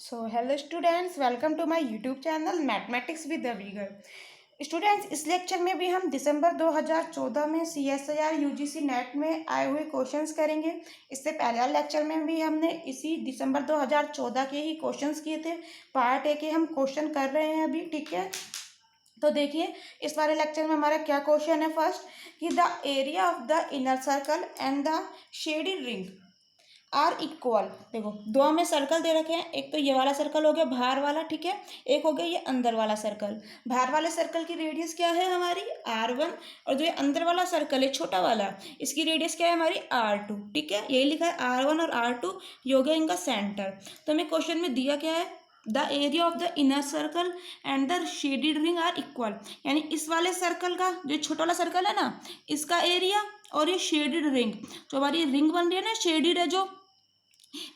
So hello students, welcome to my YouTube channel mathematics with अवीगर। Students, इस lecture में भी हम दिसंबर 2014 में CSIR UGC नेट में आए हुए क्वेश्चंस करेंगे। इससे पहले वाले लेक्चर में भी हमने इसी दिसंबर 2014 के ही क्वेश्चंस किए थे। पार्ट ए के हम क्वेश्चन कर रहे हैं अभी, ठीक है। तो देखिए, इस वाले लेक्चर में हमारा क्या क्वेश्चन है। फर्स्ट, कि the area of the inner circle and the shaded ring are equal. देखो, दो हमें सर्कल दे रखे हैं। एक तो ये वाला सर्कल हो गया बाहर वाला, ठीक है। एक हो गया ये अंदर वाला सर्कल। बाहर वाले सर्कल की रेडियस क्या है हमारी R1, और जो ये अंदर वाला सर्कल है छोटा वाला, इसकी रेडियस क्या है हमारी R2, ठीक है। यही लिखा है R1 और R2, ये हो गया इनका सेंटर। तो हमें क्वेश्चन में दिया क्या है, the area of the inner circle and the shaded ring are equal. यानी इस वाले सर्कल का, जो छोटा वाला सर्कल है ना, इसका एरिया और ये शेडेड रिंग, जो हमारी रिंग बन रही है ना, शेडेड है जो,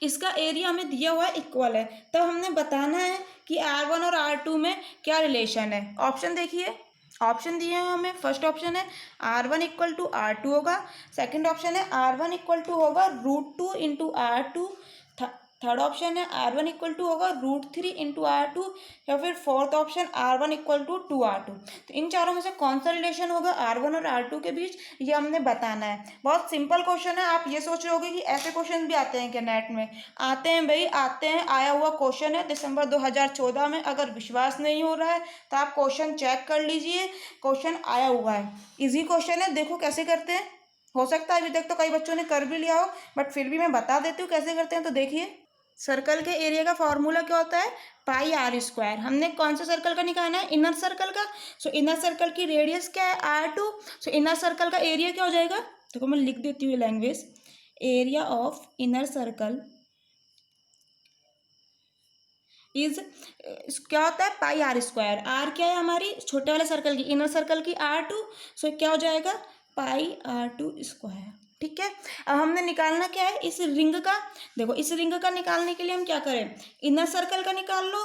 इसका एरिया हमें दिया हुआ है, इक्वल है। तब हमने बताना है कि R1 और R2 में क्या रिलेशन है। ऑप्शन देखिए, ऑप्शन दिए हैं हमें। फर्स्ट ऑप्शन है R1 इक्वल टू R2 होगा। सेकंड ऑप्शन है R1 इक्वल टू होगा √2 इंटू R2। थर्ड ऑप्शन है R1 इक्वल टू होगा √3 इंटू R2। या फिर fourth option R1 equal to 2R2। तो इन चारों में से कौन सा रिलेशन होगा R1 और R2 के बीच, ये हमने बताना है। बहुत सिंपल क्वेश्चन है। आप ये सोच रहे होगे कि ऐसे क्वेश्चन भी आते हैं क्या नेट में? आते हैं भाई, आते हैं। आया हुआ क्वेश्चन है दिसंबर 2014 में। अगर विश्वास नहीं हो रहा है तो आप क्वेश्चन चेक कर लीजिए, क्वेश्चन आया हुआ है। इजी क्वेश्चन है, देखो कैसे करते हैं। हो सकता है अभी तक तो कई बच्चों ने कर भी लिया हो, बट फिर भी मैं बता देती हूँ कैसे करते हैं। तो देखिए, सर्कल के एरिया का फॉर्मूला क्या होता है, πr²। हमने कौन सा सर्कल का निकालना है, इनर सर्कल का। सो इनर सर्कल की रेडियस क्या है, R2। सो इनर सर्कल का एरिया क्या हो जाएगा, देखो मैं लिख देती हूँ language. Area of inner circle is, क्या होता है, πr²। आर क्या है हमारी छोटे वाले सर्कल की, इनर सर्कल की R2। सो क्या हो जाएगा, πr²। ठीक है। अब हमने निकालना क्या है, इस रिंग का। देखो, इस रिंग का निकालने के लिए हम क्या करें, इनर सर्कल का निकाल लो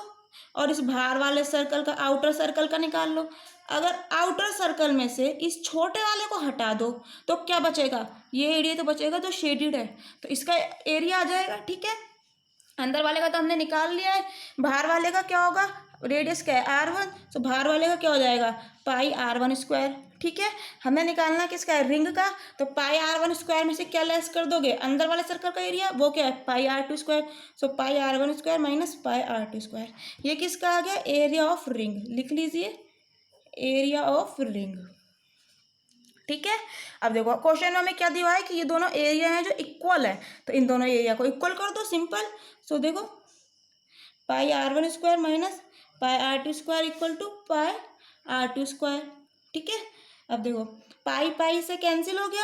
और इस बाहर वाले सर्कल का, आउटर सर्कल का निकाल लो। अगर आउटर सर्कल में से इस छोटे वाले को हटा दो तो क्या बचेगा, ये एरिया तो बचेगा जो शेडेड है। तो इसका एरिया आ जाएगा, ठीक है। अंदर वाले का तो हमने निकाल लिया है। बाहर वाले का क्या होगा, रेडियस क्या है R1, तो बाहर वाले का क्या हो जाएगा, πr²। ठीक है। हमें निकालना किसका है, रिंग का। तो πr² में से क्या लेस कर दोगे, अंदर वाले सर्कल का एरिया, वो क्या है, πr²। सो πr² माइनस πr²। ये किसका आ गया, एरिया ऑफ रिंग। लिख लीजिए, एरिया ऑफ रिंग। ठीक है। अब देखो, क्वेश्चन में हमें क्या दिया है कि ये दोनों एरिया हैं जो इक्वल है, तो इन दोनों एरिया को इक्वल कर दो, सिंपल। सो देखो, πr² minus πr² equal to πr²। ठीक है। अब देखो, पाई पाई से कैंसिल हो गया,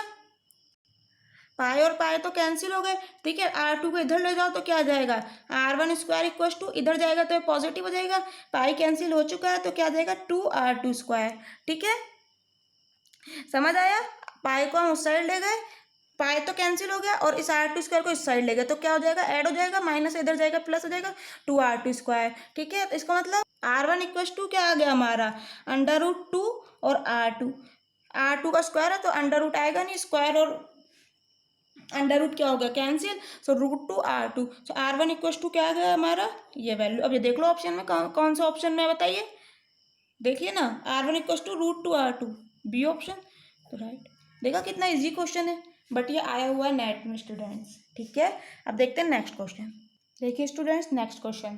पाई और पाई तो कैंसिल हो गए, ठीक है। R2 को इधर ले जाओ तो क्या आ जाएगा, R1² इक्वल टू, इधर जाएगा तो ये पॉजिटिव हो जाएगा। पाई कैंसिल हो चुका है तो क्या आ जाएगा, 2R2²। ठीक है, समझ आया। पाई को हम उस साइड ले गए, पाई तो कैंसिल हो गया, और इस R2² को इस साइड ले गए तो क्या हो जाएगा, ऐड हो जाएगा, माइनस इधर जाएगा प्लस हो जाएगा, 2R2²। ठीक है। तो इसका मतलब R1 इक्वल टू क्या आ गया हमारा, √2 और R2 का स्क्वायर है तो अंडर रूट आएगा नहीं, स्क्वायर और अंडर रूट क्या होगा, cancel. So √2R2। So R1 equal to क्या आ गया हमारा, ये वैल्यू। अब ये देख लो ऑप्शन में कौन सा ऑप्शन में बताइए, देखिए ना, R1 equal to √2R2, B option. तो राइट। देखा कितना इजी क्वेश्चन है, बट ये आया हुआ है नेट में स्टूडेंट्स। ठीक है। अब देखते हैं नेक्स्ट क्वेश्चन। देखिए students, next question,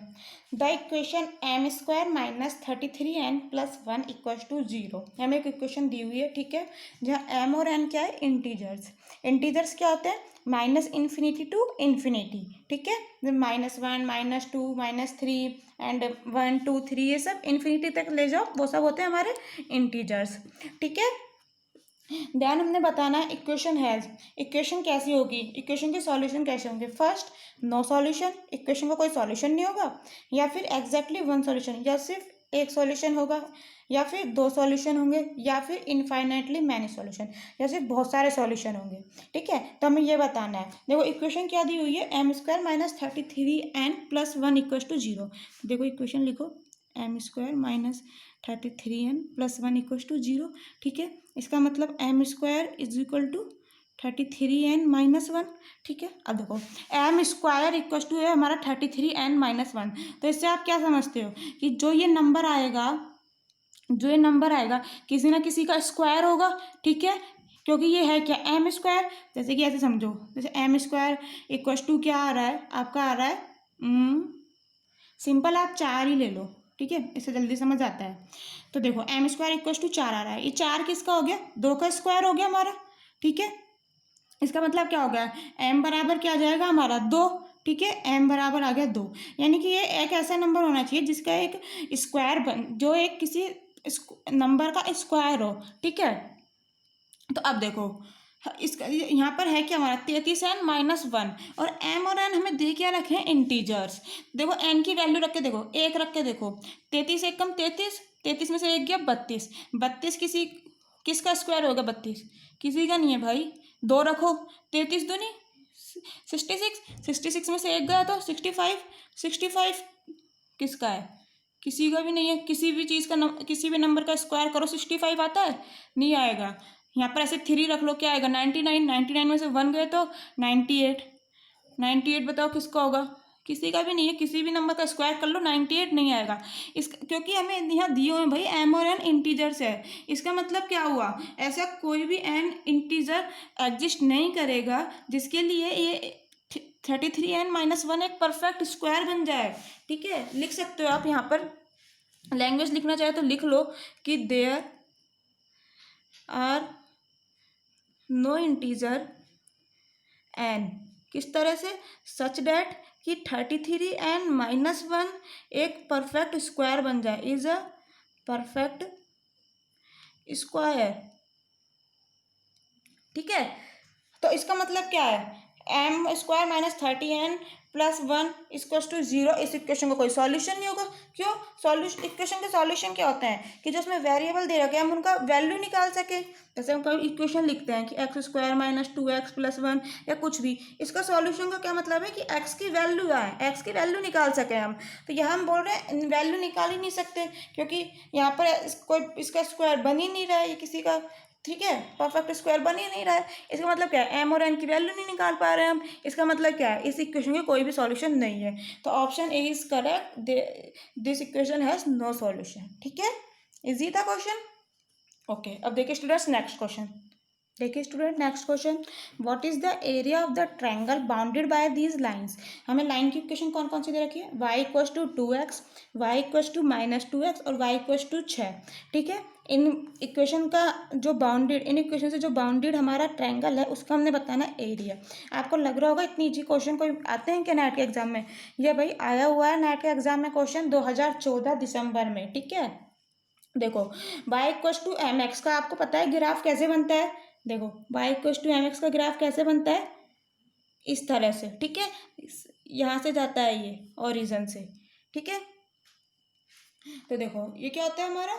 the equation m² minus 33n plus 1 equal to 0। हमें एक इक्वेशन दी हुई है, ठीक है, जहाँ m और n क्या है, इंटीजर्स। इंटीजर्स क्या होते हैं, -∞ टू इन्फिनिटी। ठीक है, -1 -2 -3 एंड 1 2 3, ये सब इन्फिनिटी तक ले जाओ, वो सब होते हैं हमारे इंटीजर्स। ठीक है। देन हमने बताना है इक्वेशन हैज, इक्वेशन कैसी होगी, इक्वेशन के सॉल्यूशन कैसे होंगे। फर्स्ट, नो सॉल्यूशन, इक्वेशन का कोई सॉल्यूशन नहीं होगा, या फिर एग्जैक्टली वन सॉल्यूशन, या सिर्फ एक सॉल्यूशन होगा, या फिर दो सॉल्यूशन होंगे, या फिर इनफाइनाइटली मैनी सॉल्यूशन, या फिर बहुत सारे सॉल्यूशन होंगे। ठीक है। तो हमें ये बताना है। देखो, इक्वेशन क्या दी हुई है, m² minus 33n plus 1 equal to 0। देखो इक्वेशन लिखो, m² minus 33n plus 1 equal to 0। ठीक है। इसका मतलब m² is equal to 33n-1, ठीक है। अब देखो एम स्क्वायर इक्व टू है हमारा 33n-1। तो इससे आप क्या समझते हो कि जो ये नंबर आएगा किसी ना किसी का स्क्वायर होगा, ठीक है, क्योंकि ये है क्या एम स्क्वायर। जैसे कि ऐसे समझो, जैसे एम स्क्वायर इक्व टू क्या आ रहा है आपका, आ रहा है सिंपल, आप 4 ही ले लो, ठीक है, इससे जल्दी समझ आता है। तो देखो एम स्क्वायर इक्व टू 4 आ रहा है, ये 4 किसका हो गया, 2 का स्क्वायर हो गया हमारा, ठीक है। इसका मतलब क्या हो गया, एम बराबर क्या आ जाएगा हमारा 2, ठीक है, एम बराबर आ गया 2। यानी कि ये एक ऐसा नंबर होना चाहिए जिसका एक स्क्वायर जो एक किसी नंबर का स्क्वायर हो, ठीक है। तो अब देखो इसका यहाँ पर है क्या हमारा 33n-1, और एम और एन हमें दे क्या रखे हैं, इंटीजर्स। देखो एन की वैल्यू रख के देखो, 1 रख के देखो, 33 एक कम 33, 33 में से 1 गया 32, 32 किसका स्क्वायर होगा, 32 किसी का नहीं है भाई, 2 रखो, 33 दूनी 66, 66 में से 1 गया तो 65, 65 किसका है, किसी का भी नहीं है। किसी भी चीज़ का किसी भी नंबर का स्क्वायर करो 65 आता है, नहीं आएगा। यहाँ पर ऐसे 3 रख लो, क्या आएगा 99, 99 में से 1 गए तो 98, 98 बताओ किसका होगा, किसी का भी नहीं है। किसी भी नंबर का स्क्वायर कर लो 98 नहीं आएगा। क्योंकि हमें यहाँ दिए हुए भाई एम और एन इंटीजर्स है, इसका मतलब क्या हुआ, ऐसा कोई भी एन इंटीजर एग्जिस्ट नहीं करेगा जिसके लिए ये 33n-1 एक परफेक्ट स्क्वायर बन जाए, ठीक है। लिख सकते हो आप, यहाँ पर लैंग्वेज लिखना चाहे तो लिख लो कि there are no integer N, किस तरह से, सच डैट कि 33n-1 एक परफेक्ट स्क्वायर बन जाए, इज अ परफेक्ट स्क्वायर, ठीक है। तो इसका मतलब क्या है, M square minus 30n+1 equal to 0। इस इक्वेशन का कोई सॉल्यूशन नहीं होगा, क्यों, सॉल्यूशन इक्वेशन के सॉल्यूशन क्या होते हैं कि जो उसमें वेरिएबल दे रखे हैं हम उनका वैल्यू निकाल सके। जैसे हम कोई इक्वेशन लिखते हैं कि x² - 2x+1 या कुछ भी, इसका सॉल्यूशन का क्या मतलब है कि x की वैल्यू आए, x की वैल्यू निकाल सके हम। तो यहाँ हम बोल रहे हैं वैल्यू निकाल ही नहीं सकते, क्योंकि यहाँ पर कोई इसका स्क्वायर बन ही नहीं रहा है, ये किसी का, ठीक है, परफेक्ट स्क्वायर बन ही नहीं रहा है। इसका मतलब क्या है, एम और एन की वैल्यू नहीं निकाल पा रहे हैं हम। इसका मतलब क्या है, इस इक्वेशन के कोई भी सॉल्यूशन नहीं है। तो option A is correct, this equation has no solution, ठीक है। इजी था क्वेश्चन, ओके। अब देखिए स्टूडेंट्स नेक्स्ट क्वेश्चन, देखिए student next question, what is the area of the triangle bounded by these lines. हमें लाइन की इक्वेशन कौन कौन सी दे रखी है, y = 2x, y = -2x और y = 6, ठीक है। इन इक्वेशन का जो बाउंडेड, इन इक्वेशन से जो बाउंडेड हमारा ट्रायंगल है उसका हमने बताना एरिया। आपको लग रहा होगा इतनी इजी क्वेश्चन कोई आते हैं क्या नेट के एग्जाम में, ये भाई आया हुआ है नेट के एग्जाम में क्वेश्चन 2014 दिसंबर में, ठीक है। देखो y = mx का आपको पता है ग्राफ कैसे बनता है, देखो y = mx का ग्राफ कैसे बनता है, इस तरह से, ठीक है, यहाँ से जाता है ये ओरिजिन से, ठीक है। तो देखो ये क्या होता है हमारा,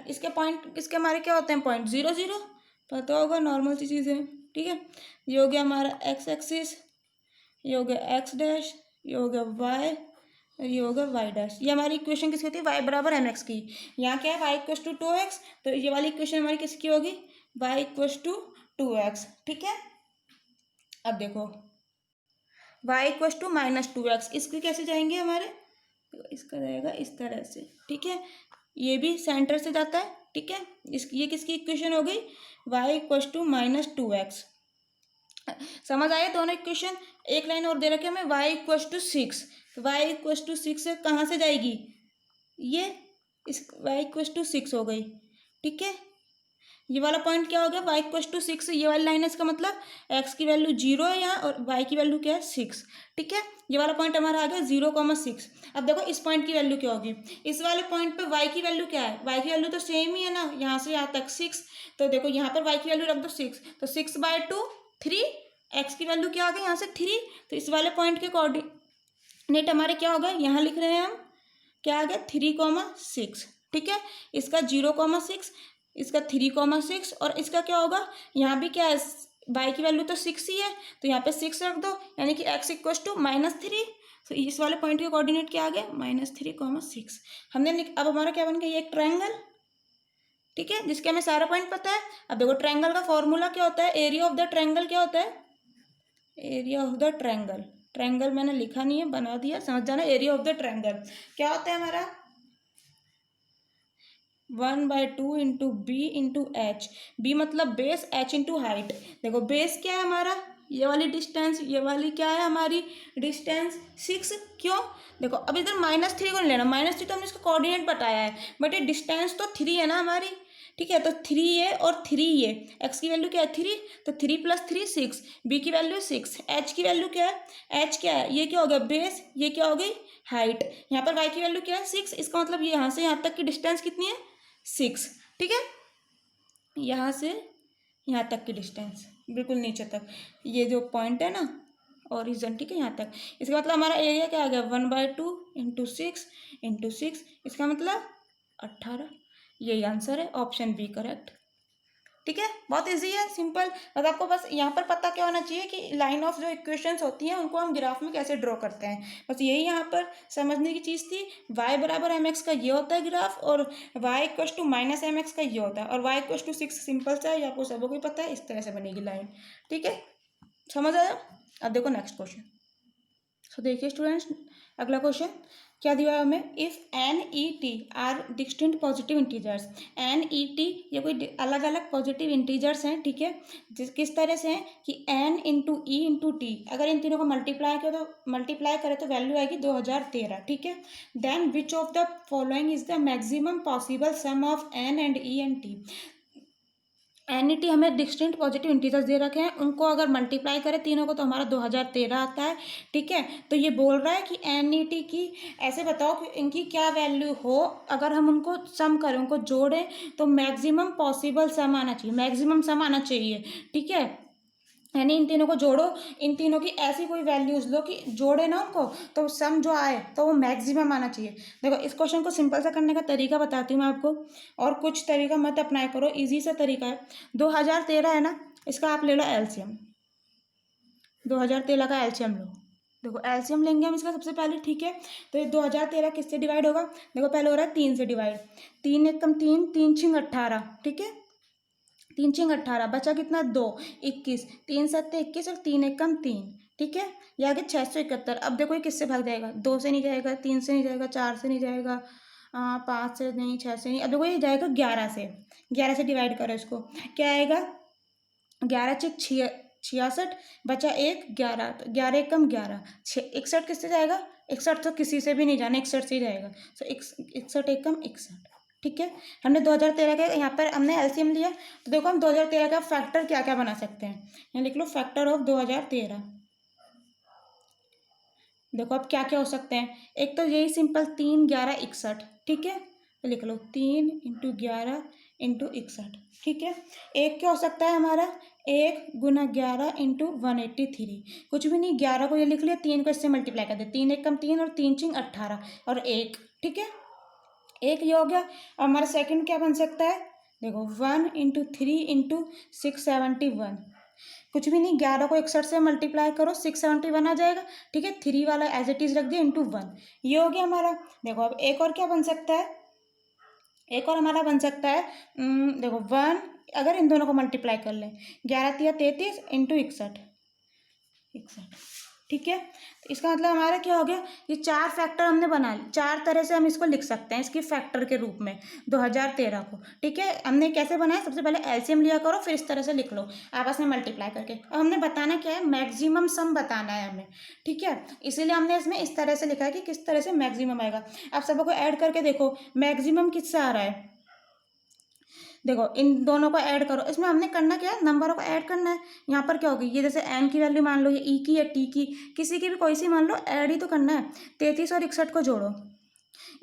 इसके पॉइंट, इसके हमारे क्या होते हैं पॉइंट 0 0, पता होगा, नॉर्मल सी चीज़ें, ठीक है। ये हो गया हमारा x एक्सिस, ये हो गया x', ये हो गया y और ये होगा y'। ये हमारी इक्वेशन किसकी होती है, y = mx की। यहाँ क्या है, y = 2x, तो ये वाली इक्वेशन हमारी किसकी होगी, y = 2x, ठीक है। अब देखो y = -2x, इसके कैसे जाएंगे हमारे, तो इसका जाएगा इस तरह से, ठीक है। ये भी सेंटर से जाता है, ठीक है। ये किसकी इक्वेशन हो गई, y = -2x। समझ आए दोनों इक्वेशन। एक लाइन और दे रखे हमें y = 6, तो y = 6 से कहाँ से जाएगी, ये इस y = 6 हो गई, ठीक है। ये वाला पॉइंट क्या हो गया, y = 6, ये वाली लाइन है, इसका मतलब x की वैल्यू 0 है यहाँ और y की वैल्यू क्या है 6, ठीक है। ये वाला पॉइंट हमारा आ गया 0,6। अब देखो इस पॉइंट की वैल्यू क्या होगी, इस वाले पॉइंट पे y की वैल्यू क्या है, y की वैल्यू तो सेम ही है ना, यहाँ से यहाँ तक 6, तो देखो यहाँ पर y की वैल्यू रख दो 6, तो 6/2 3, x की वैल्यू क्या आ गई यहाँ से 3, तो इस वाले पॉइंट के कोऑर्डिनेट हमारे क्या हो गए, यहाँ लिख रहे हैं हम, क्या आ गया 3,6, ठीक है। इसका 0,6, इसका 3,6 और इसका क्या होगा, यहाँ भी क्या है, y की वैल्यू तो 6 ही है, तो यहाँ पे 6 रख दो, यानी कि x = -3, तो इस वाले पॉइंट के कोऑर्डिनेट क्या आ गए, -3,6। हमने अब हमारा क्या बन गया, ये एक ट्रायंगल, ठीक है, जिसके हमें सारा पॉइंट पता है। अब देखो ट्रायंगल का फॉर्मूला क्या होता है, एरिया ऑफ द ट्रायंगल क्या होता है, area of the triangle, triangle मैंने लिखा नहीं है, बना दिया, समझ जाना। एरिया ऑफ द ट्रायंगल क्या होता है हमारा, 1/2 into B into H, B मतलब बेस, एच इंटू हाइट। देखो बेस क्या है हमारा, ये वाली डिस्टेंस, ये वाली क्या है हमारी डिस्टेंस 6, क्यों, देखो अब इधर -3 को नहीं लेना, -3 तो हमने इसको कोऑर्डिनेट बताया है, बट ये डिस्टेंस तो 3 है ना हमारी, ठीक है, तो 3 ये और 3 ये, एक्स की वैल्यू क्या है 3, तो 3 + 3 6, बी की वैल्यू 6, एच की वैल्यू क्या है, एच क्या है, ये क्या हो गया बेस, ये क्या हो गई हाइट, यहाँ पर वाई की वैल्यू क्या है 6, इसका मतलब ये यहाँ से यहाँ तक की डिस्टेंस कितनी है 6, ठीक है, यहाँ से यहाँ तक की डिस्टेंस बिल्कुल नीचे तक, ये जो पॉइंट है ना ओरिजिन, ठीक है, यहाँ तक, इसका मतलब हमारा एरिया क्या आ गया 1/2 इंटू 6 इंटू 6, इसका मतलब 18, यही आंसर है, ऑप्शन बी करेक्ट, ठीक है, बहुत इजी है, सिंपल। बस आपको बस यहाँ पर पता क्या होना चाहिए कि लाइन ऑफ जो इक्वेशंस होती हैं उनको हम ग्राफ में कैसे ड्रॉ करते हैं, बस यही यहाँ पर समझने की चीज़ थी। y बराबर mx का ये होता है ग्राफ, और y इक्वस टू -mx का ये होता है, और y इक्वस टू 6 सिंपल सा है, ये आपको सबको ही पता है, इस तरह से बनेगी लाइन, ठीक है, समझ आया। अब देखो नेक्स्ट क्वेश्चन, सो देखिए स्टूडेंट्स, अगला क्वेश्चन क्या दिया है हमें, if N E T are distinct positive integers, N E T ये कोई अलग अलग पॉजिटिव इंटीजर्स हैं, ठीक है, किस तरह से हैं कि N into E into T, अगर इन तीनों को मल्टीप्लाई करें तो वैल्यू आएगी 2013, ठीक है, then which of the following is the maximum possible sum of N and E and T, N E T हमें डिस्टिंक्ट पॉजिटिव इंटीजर्स दे रखे हैं, उनको अगर मल्टीप्लाई करें तीनों को तो हमारा 2013 आता है, ठीक है, तो ये बोल रहा है कि एन ई टी की ऐसे बताओ कि इनकी क्या वैल्यू हो, अगर हम उनको सम करें, उनको जोड़ें तो मैक्सिमम पॉसिबल सम आना चाहिए, मैक्सिमम सम आना चाहिए, ठीक है, यानी इन तीनों को जोड़ो, इन तीनों की ऐसी कोई वैल्यूज लो कि जोड़े ना उनको तो सम जो आए तो वो मैक्सिमम आना चाहिए। देखो इस क्वेश्चन को सिंपल सा करने का तरीका बताती हूँ मैं आपको, और कुछ तरीका मत अप्लाई करो, इजी सा तरीका है। 2013 है ना, इसका आप ले लो एलसीएम, 2013 का एलसीएम लो, देखो एलसीएम लेंगे हम इसका सबसे पहले, ठीक है, तो ये 2013 किससे डिवाइड होगा, देखो पहले हो रहा है 3 से डिवाइड, 3 एकम 3, 3 छिंग 18, ठीक है, 3 छिंग 18, बचा कितना 2, 21, 3 7 21 और 3 एकम 3, ठीक है, ये आगे 671। अब देखो ये किससे भाग जाएगा, 2 से नहीं जाएगा, 3 से नहीं जाएगा, 4 से नहीं जाएगा, 5 से नहीं, 6 से नहीं, अब देखो ये जाएगा 11 से, 11 से डिवाइड करो इसको, क्या आएगा 11 छिक 66, बचा 1, 11, तो 11 एकम 11, 61 किससे जाएगा, 61 तो किसी से भी नहीं जाना, 61 से ही जाएगा, तो 61 एकम 61, ठीक है, हमने 2013 का यहाँ पर हमने एलसीएम लिया, तो देखो हम 2013 का फैक्टर क्या क्या बना सकते हैं, यहाँ लिख लो फैक्टर ऑफ 2013, देखो अब क्या क्या हो सकते हैं, एक तो यही सिंपल 3 11 61, ठीक है, तो लिख लो 3 इंटू 11 इंटू 61, ठीक है, एक क्या हो सकता है हमारा 1 गुना 11 इंटू 183, कुछ भी नहीं, 11 को ये लिख लिया, 3 को इससे मल्टीप्लाई कर दे, 3 एकम 3 और 3 छिंग 18 और 1, ठीक है, एक ये हो गया। अब हमारा सेकंड क्या बन सकता है, देखो 1 इंटू 3 इंटू 671, कुछ भी नहीं, 11 को 61 से मल्टीप्लाई करो 671 आ जाएगा, ठीक है, 3 वाला एज इट इज रख दिया इंटू 1, ये हो गया हमारा। देखो अब एक और क्या बन सकता है, एक और हमारा बन सकता है, देखो 1, अगर इन दोनों को मल्टीप्लाई कर लें, 11 तिया 33 इंटू 61, ठीक है, तो इसका मतलब हमारा क्या हो गया, ये 4 फैक्टर हमने बना लिए, 4 तरह से हम इसको लिख सकते हैं इसके फैक्टर के रूप में 2013 को, ठीक है, हमने कैसे बनाया, सबसे पहले एलसीएम लिया करो, फिर इस तरह से लिख लो आपस में मल्टीप्लाई करके, अब हमने बताना क्या है, मैक्सिमम सम बताना है हमें, ठीक है, इसीलिए हमने इसमें इस तरह से लिखा है कि किस तरह से मैक्सिमम आएगा। आप सबको ऐड करके देखो मैक्सिमम किससे आ रहा है, देखो इन दोनों को ऐड करो, इसमें हमने करना क्या है, नंबरों को ऐड करना है, यहाँ पर क्या होगी, ये जैसे एन की वैल्यू मान लो, ये ई की या टी की, किसी की भी कोई सी मान लो, ऐड ही तो करना है, 33 और 61 को जोड़ो,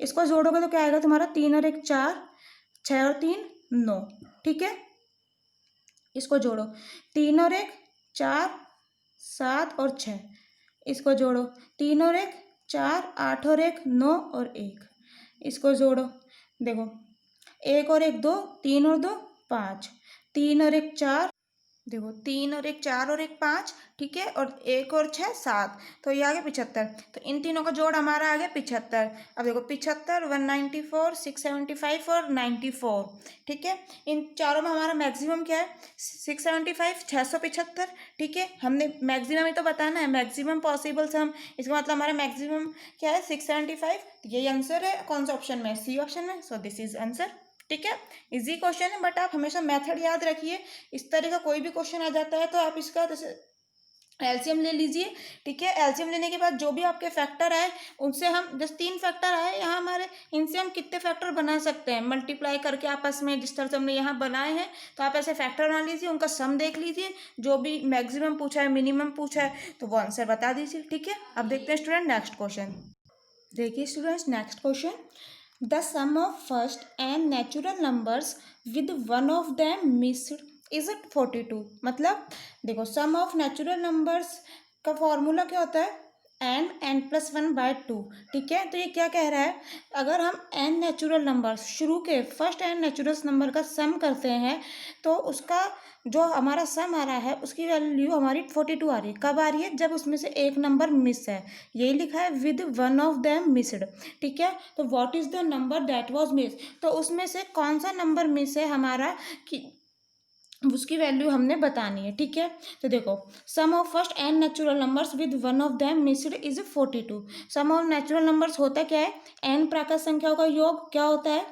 इसको जोड़ोगे तो क्या आएगा तुम्हारा, 3 और 1 4, 6 और 3 9, ठीक है, इसको जोड़ो, 3 और 1 4 7 और 6, इसको जोड़ो, 3 और 1 4 8 और 1 9 और 1, इसको जोड़ो, देखो 1 और 1 2, 3 और 2 5, 3 और 1 4, देखो 3 और 1 4 और 1 5, ठीक है, और 1 और 6 7, तो ये आ गया 75। तो इन तीनों का जोड़ हमारा आ गया 75। अब देखो 75, 194, 675 और 94, ठीक है। इन चारों में हमारा मैक्सिमम क्या है? 675, 675, ठीक है। हमने मैक्सिमम ही तो बताना है, मैक्सिमम पॉसिबल सम, इसका मतलब हमारा मैक्सिमम क्या है? 675। यही आंसर है, कौन सा ऑप्शन में? सी ऑप्शन में। सो दिस इज आंसर, ठीक है। इजी क्वेश्चन है, बट आप हमेशा मेथड याद रखिए। इस तरह का कोई भी क्वेश्चन आ जाता है तो आप इसका जैसे एलसीएम ले लीजिए, ठीक है। एलसीएम लेने के बाद जो भी आपके फैक्टर आए उनसे हम, जैसे 3 फैक्टर आए यहाँ हमारे, इनसे हम कितने फैक्टर बना सकते हैं? मल्टीप्लाई करके आपस में, जिस तरह से हमने यहाँ बनाए हैं, तो आप ऐसे फैक्टर बना लीजिए, उनका सम देख लीजिए, जो भी मैक्सिमम पूछा है, मिनिमम पूछा है, तो वो आंसर बता दीजिए, ठीक है। अब देखते हैं स्टूडेंट नेक्स्ट क्वेश्चन। देखिए students next question, the sum of first N natural numbers with one of them missed is it 42। मतलब देखो सम ऑफ नेचुरल नंबर्स का फॉर्मूला क्या होता है? n+1/2, ठीक है। तो ये क्या कह रहा है? अगर हम n नेचुरल नंबर्स, शुरू के फर्स्ट n नेचुरल नंबर का सम करते हैं तो उसका जो हमारा सम आ रहा है उसकी वैल्यू हमारी 42 आ रही है। कब आ रही है? जब उसमें से एक नंबर मिस है। यही लिखा है with one of them missed, ठीक है। तो what is the number that was miss, तो उसमें से कौन सा नंबर मिस है हमारा, कि उसकी वैल्यू हमने बतानी है, ठीक है। तो देखो sum of first N natural numbers with one of them missed is 42। Sum of natural numbers होता क्या है? एन प्राकृत संख्याओं का योग क्या होता है?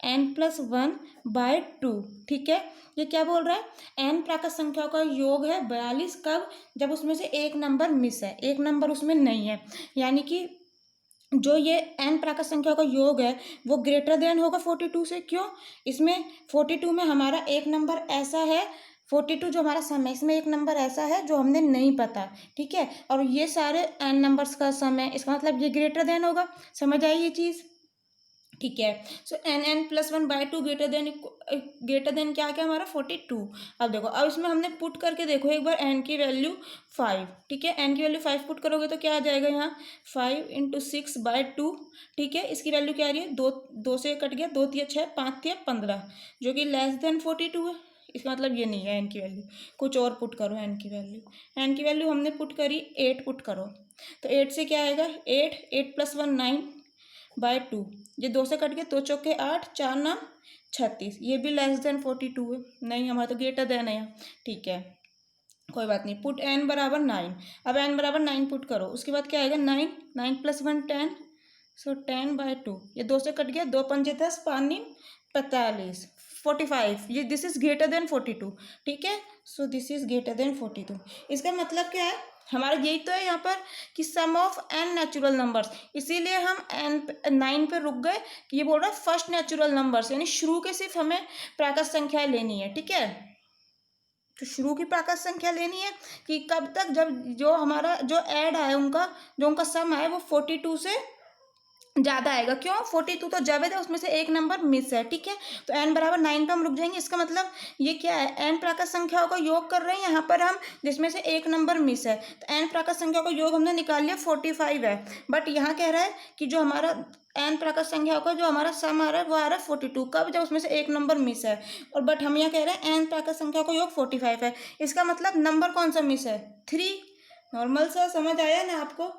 n+1/2, ठीक है। ये क्या बोल रहा है? n प्राकृत संख्याओं का योग है 42। कब? जब उसमें से एक नंबर मिस है, एक नंबर उसमें नहीं है, यानी कि जो ये n प्राकृत संख्या का योग है वो ग्रेटर देन होगा 42 से। क्यों? इसमें 42 में हमारा एक नंबर ऐसा है, 42 जो हमारा सम है, इसमें एक नंबर ऐसा है जो हमने नहीं पता, ठीक है। और ये सारे n नंबर्स का सम है, इसका मतलब ये ग्रेटर देन होगा। समझ आई ये चीज़? ठीक है। सो n+1/2 ग्रेटर देन क्या क्या हमारा 42। अब देखो, अब इसमें हमने पुट करके देखो एक बार n की वैल्यू 5, ठीक है। n की वैल्यू 5 पुट करोगे तो क्या आ जाएगा यहाँ? 5 × 6/2, ठीक है। इसकी वैल्यू क्या आ रही है? दो से कट गया, 2 तिया 6, 5 तिया 15, जो कि लेस देन 42 है। इसका मतलब ये नहीं है n की वैल्यू। कुछ और पुट करो n की वैल्यू। n की वैल्यू हमने पुट करी 8 पुट करो, तो 8 से क्या आएगा? 8 + 1 9/2, ये 2 से कट गया, 2 चौके 8, 4 9 36, ये भी लेस देन 42 है। नहीं, हमारा तो ग्रेटर देन है, ठीक है। कोई बात नहीं, पुट n बराबर 9। अब n बराबर 9 पुट करो, उसके बाद क्या आएगा? 9, 9 + 1 10, सो 10/2, ये 2 से कट गया, 2 पंजे 10, 5 9 45, 45, ये दिस इज ग्रेटर देन 42, ठीक है। So this is greater than 42। इसका मतलब क्या है? हमारा यही तो है यहाँ पर कि सम ऑफ n नेचुरल नंबर्स, इसीलिए हम n 9 पे रुक गए कि ये बोल रहा है फर्स्ट नेचुरल नंबर्स, यानी शुरू के सिर्फ हमें प्राकृत संख्याएं लेनी है, ठीक है। तो शुरू की प्राकृत संख्या लेनी है कि कब तक, जब जो हमारा जो ऐड आया उनका, जो उनका सम आया वो 42 से ज़्यादा आएगा। क्यों? 42 तो जब है उसमें से एक नंबर मिस है, ठीक है। तो n बराबर 9 पे हम रुक जाएंगे। इसका मतलब ये क्या है? n प्राकृत संख्याओं का योग कर रहे हैं यहाँ पर हम, जिसमें से एक नंबर मिस है। तो n प्राकृत संख्याओं का योग हमने निकाल लिया 45 है, बट यहाँ कह रहा है कि जो हमारा n प्राकृत संख्याओं का जो हमारा सम आ रहा है वो आ रहा है 42। कब? जब उसमें से एक नंबर मिस है। और बट हम यहाँ कह रहे हैं n प्राकृत संख्याओं का योग 45 है। इसका मतलब नंबर कौन सा मिस है? 3। नॉर्मल सा, समझ आया ना आपको?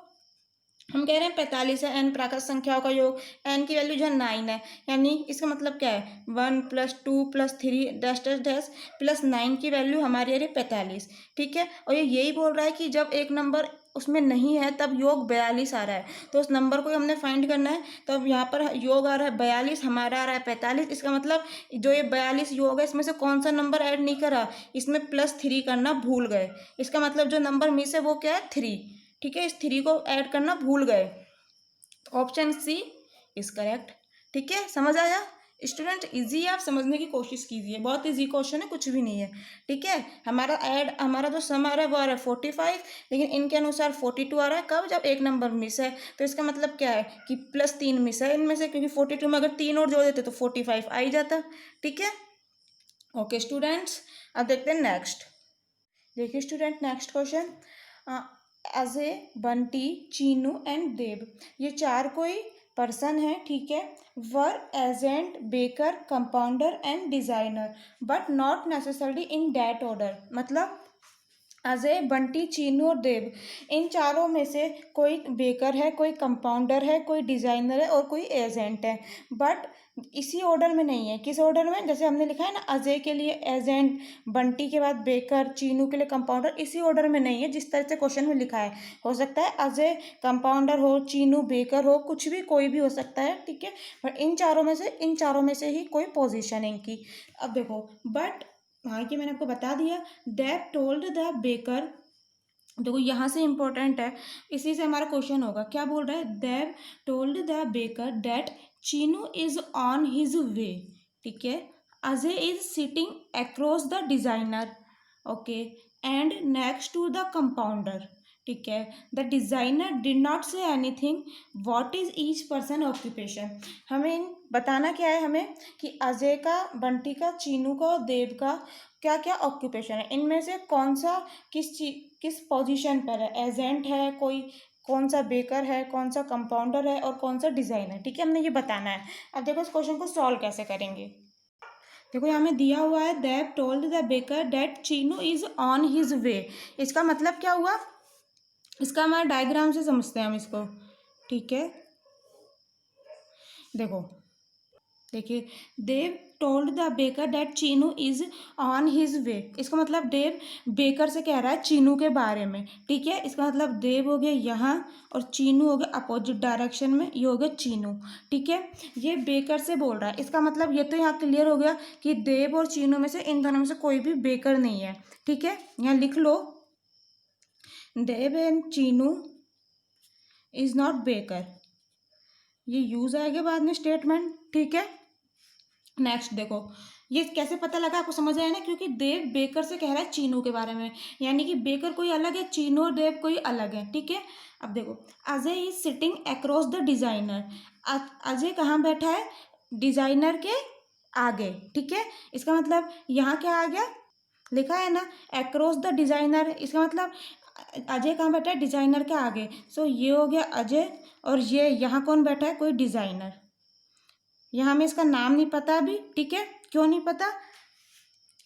हम कह रहे हैं 45 है n प्राकृत संख्याओं का योग, n की वैल्यू जो है 9 है, यानी इसका मतलब क्या है? 1 + 2 + 3 डैश डैश डैश प्लस 9 की वैल्यू हमारी आ रही है 45, ठीक है। और ये यही बोल रहा है कि जब एक नंबर उसमें नहीं है तब योग 42 आ रहा है, तो उस नंबर को हमने फाइंड करना है। तो अब यहाँ पर योग आ रहा है 42, हमारा आ रहा है 45। इसका मतलब जो ये 42 योग है इसमें से कौन सा नंबर ऐड नहीं करा? इसमें +3 करना भूल गए। इसका मतलब जो नंबर मिस है वो क्या है? 3, ठीक है। इस 3 को ऐड करना भूल गए। ऑप्शन सी इज करेक्ट, ठीक है। समझ आया स्टूडेंट? इजी, आप समझने की कोशिश कीजिए, बहुत इजी क्वेश्चन है, कुछ भी नहीं है, ठीक है। हमारा जो सम आ रहा है वो आ रहा है 45, लेकिन इनके अनुसार 42 आ रहा है। कब? जब एक नंबर मिस है। तो इसका मतलब क्या है कि +3 मिस है इनमें से, क्योंकि 42 में अगर 3 और जोड़ देते तो 45 आ ही जाता, ठीक है। ओके स्टूडेंट्स, अब देखते हैं नेक्स्ट। देखिए student next question, Ajay, Bunty, Cheenu and Dev, ये चार कोई पर्सन है, ठीक है, were agent, baker, compounder and designer, but not necessarily in that order. मतलब अजय, बंटी, चीनू और देव, इन चारों में से कोई बेकर है, कोई कंपाउंडर है, कोई डिजाइनर है और कोई एजेंट है, बट इसी ऑर्डर में नहीं है। किस ऑर्डर में? जैसे हमने लिखा है ना, अजय के लिए एजेंट, बंटी के बाद बेकर, चीनू के लिए कंपाउंडर, इसी ऑर्डर में नहीं है जिस तरह से क्वेश्चन में लिखा है। हो सकता है अजय कंपाउंडर हो, चीनू बेकर हो, कुछ भी, कोई भी हो सकता है, ठीक है, पर इन चारों में से ही कोई पोजीशन है इनकी। अब देखो, बट हाँ, ये मैंने आपको बता दिया। दैट टोल्ड द बेकर, देखो यहाँ से इंपॉर्टेंट है, इसी से हमारा क्वेश्चन होगा। क्या बोल रहा है? Dev told the baker that Cheenu is on his way, ठीक है, Ajay is sitting across the designer, okay, and next to the compounder, ठीक है। The designer did not say anything, what is each person occupation. हमें बताना क्या है, हमें कि अजय का, बंटी का, चीनू का और देव का क्या क्या ऑक्यूपेशन है, इनमें से कौन सा किस पोजीशन पर है, एजेंट है कोई, कौन सा बेकर है, कौन सा कंपाउंडर है और कौन सा डिजाइनर, ठीक है, हमने ये बताना है। अब देखो इस क्वेश्चन को सॉल्व कैसे करेंगे। देखो यहाँ में दिया हुआ है, Dev told the baker that Cheenu is on his way. इसका मतलब क्या हुआ? इसका हमारे डायग्राम से समझते हैं हम इसको, ठीक है। देखो, देखिए, Dev told the baker that Cheenu is on his way, इसका मतलब देव बेकर से कह रहा है चीनू के बारे में, ठीक है। इसका मतलब देव हो गया यहाँ और चीनू हो गया अपोजिट डायरेक्शन में, ये हो गया चीनू, ठीक है। ये बेकर से बोल रहा है, इसका मतलब ये तो यहाँ क्लियर हो गया कि देव और चीनू में से, इन दोनों में से कोई भी बेकर नहीं है, ठीक है। यहाँ लिख लो, Dev and Cheenu is not baker, ये यूज आएगा बाद में स्टेटमेंट, ठीक है। नेक्स्ट देखो, ये कैसे पता लगा, आपको समझ आया ना, क्योंकि देव बेकर से कह रहा है चीनू के बारे में, यानी कि बेकर कोई अलग है, चीनू और देव कोई अलग है, ठीक है। अब देखो, Ajay is sitting across the designer, Ajay कहाँ बैठा है? डिजाइनर के आगे, ठीक है। इसका मतलब यहाँ क्या आ गया, लिखा है ना अक्रॉस द डिजाइनर, इसका मतलब अजय कहाँ बैठा है? डिजाइनर के आगे। सो ये हो गया अजय, और ये यहाँ कौन बैठा है? कोई डिजाइनर। यहाँ हमें इसका नाम नहीं पता अभी, ठीक है। क्यों नहीं पता?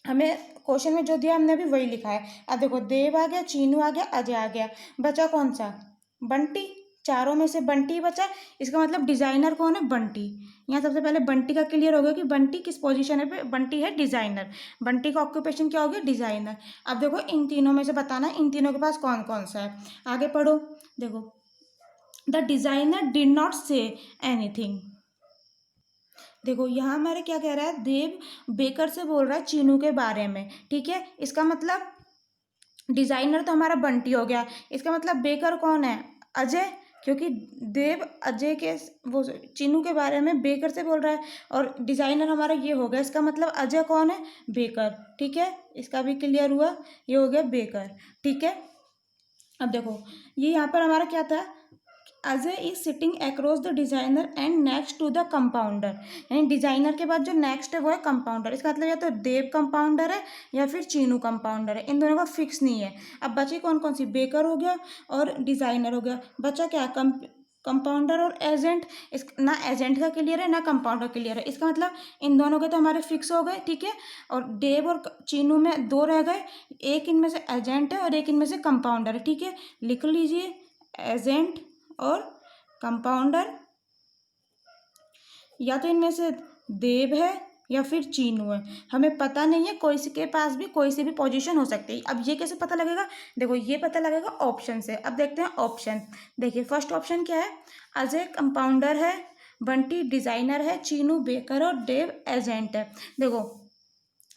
हमें क्वेश्चन में जो दिया हमने अभी वही लिखा है। अब देखो, देव आ गया, चीनू आ गया, अजय आ गया, बचा कौन सा? बंटी। चारों में से बंटी बचा, इसका मतलब डिजाइनर कौन है? बंटी। यहाँ सबसे पहले बंटी का क्लियर हो गया कि बंटी किस पोजीशन है पे, बंटी है डिजाइनर, बंटी का ऑक्यूपेशन क्या हो गया? डिजाइनर। अब देखो, इन तीनों में से बताना है इन तीनों के पास कौन कौन सा है। आगे पढ़ो, देखो, the designer did not say anything. देखो यहाँ हमारे क्या कह रहा है, देव बेकर से बोल रहा है चीनू के बारे में, ठीक है। इसका मतलब डिजाइनर तो हमारा बंटी हो गया, इसका मतलब बेकर कौन है? अजय, क्योंकि देव अजय के, वो चीनू के बारे में बेकर से बोल रहा है, और डिजाइनर हमारा ये हो गया, इसका मतलब अजय कौन है? बेकर, ठीक है। इसका भी क्लियर हुआ, ये हो गया बेकर, ठीक है। अब देखो, ये यहाँ पर हमारा क्या था, Ajay is sitting across the designer and next to the compounder, यानी डिजाइनर के बाद जो नेक्स्ट है वो है कंपाउंडर। इसका मतलब या तो देव कंपाउंडर है या फिर चीनू कंपाउंडर है, इन दोनों का फिक्स नहीं है। अब बची कौन कौन सी? बेकर हो गया और डिजाइनर हो गया, बचा क्या? कंपाउंडर और एजेंट। इस ना एजेंट का क्लियर है ना कंपाउंडर क्लियर है, इसका मतलब इन दोनों के तो हमारे फिक्स हो गए, ठीक है। और देव और चीनू में दो रह गए, एक इनमें से एजेंट है और एक इनमें से कंपाउंडर है, ठीक है। लिख लीजिए, एजेंट और कंपाउंडर, या तो इनमें से देव है या फिर चीनू है, हमें पता नहीं है, कोई के पास भी कोई सी भी पोजीशन हो सकती है। अब ये कैसे पता लगेगा? देखो, ये पता लगेगा ऑप्शन से। अब देखते हैं ऑप्शन। देखिए, फर्स्ट ऑप्शन क्या है? अजय कंपाउंडर है, बंटी डिजाइनर है, चीनू बेकर और देव एजेंट है। देखो,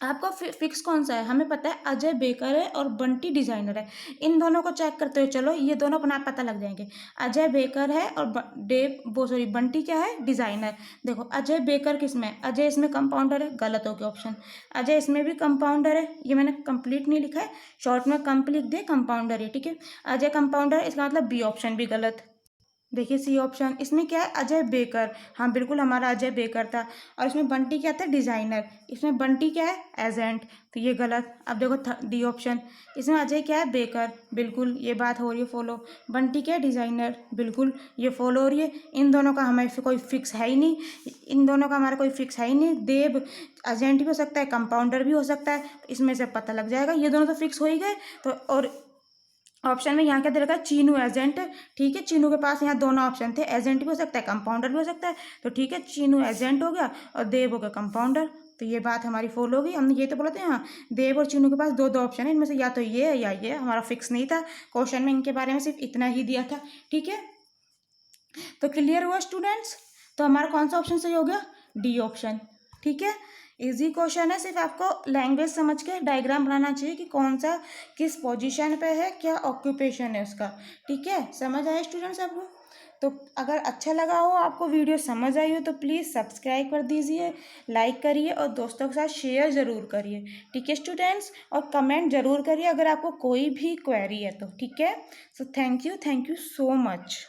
आपको फिक्स कौन सा है? हमें पता है अजय बेकर है और बंटी डिजाइनर है। इन दोनों को चेक करते हुए चलो, ये दोनों अपना पता लग जाएंगे। अजय बेकर है और बंटी क्या है? डिजाइनर। देखो, अजय बेकर किस में है? अजय इसमें कंपाउंडर है, गलत हो गया ऑप्शन। अजय इसमें भी कंपाउंडर है, ये मैंने कंप्लीट नहीं लिखा है, शॉर्ट में कंप लिख दे, कंपाउंडर है, ठीक है। अजय कंपाउंडर है, इसका मतलब बी ऑप्शन भी गलत। देखिए सी ऑप्शन, इसमें क्या है, अजय बेकर। हाँ बिल्कुल, हमारा अजय बेकर था। और इसमें बंटी क्या था, डिजाइनर। इसमें बंटी क्या है, एजेंट, तो ये गलत। अब देखो डी ऑप्शन, इसमें अजय क्या है, बेकर, बिल्कुल ये बात हो रही है फॉलो। बंटी क्या है, डिजाइनर, बिल्कुल ये फॉलो हो रही है। इन दोनों का हमारे कोई फिक्स है ही नहीं, इन दोनों का हमारा कोई फिक्स है ही नहीं। देव एजेंट भी हो सकता है, कंपाउंडर भी हो सकता है, इसमें से पता लग जाएगा, ये दोनों तो फिक्स हो ही गए। तो और ऑप्शन में यहाँ क्या दे रखा है, चीनू एजेंट। ठीक है, चीनू के पास यहाँ दोनों ऑप्शन थे, एजेंट भी हो सकता है, कंपाउंडर भी हो सकता है। तो ठीक है, चीनू एजेंट हो गया और देव हो गया कंपाउंडर। तो ये बात हमारी फॉलो हो गई। हमने ये तो बोला था हाँ, देव और चीनू के पास दो दो ऑप्शन है, इनमें से या तो ये है या ये, हमारा फिक्स नहीं था। क्वेश्चन में इनके बारे में सिर्फ इतना ही दिया था। ठीक है, तो क्लियर हुआ स्टूडेंट्स। तो हमारा कौन सा ऑप्शन सही हो गया, डी ऑप्शन। ठीक है, इजी क्वेश्चन है, सिर्फ आपको लैंग्वेज समझ के डायग्राम बनाना चाहिए कि कौन सा किस पोजीशन पे है, क्या ऑक्यूपेशन है उसका। ठीक है, समझ आए स्टूडेंट्स आपको। तो अगर अच्छा लगा हो, आपको वीडियो समझ आई हो, तो प्लीज़ सब्सक्राइब कर दीजिए, लाइक करिए और दोस्तों के साथ शेयर ज़रूर करिए। ठीक है स्टूडेंट्स, और कमेंट ज़रूर करिए अगर आपको कोई भी क्वेरी है तो। ठीक है, so thank you so much.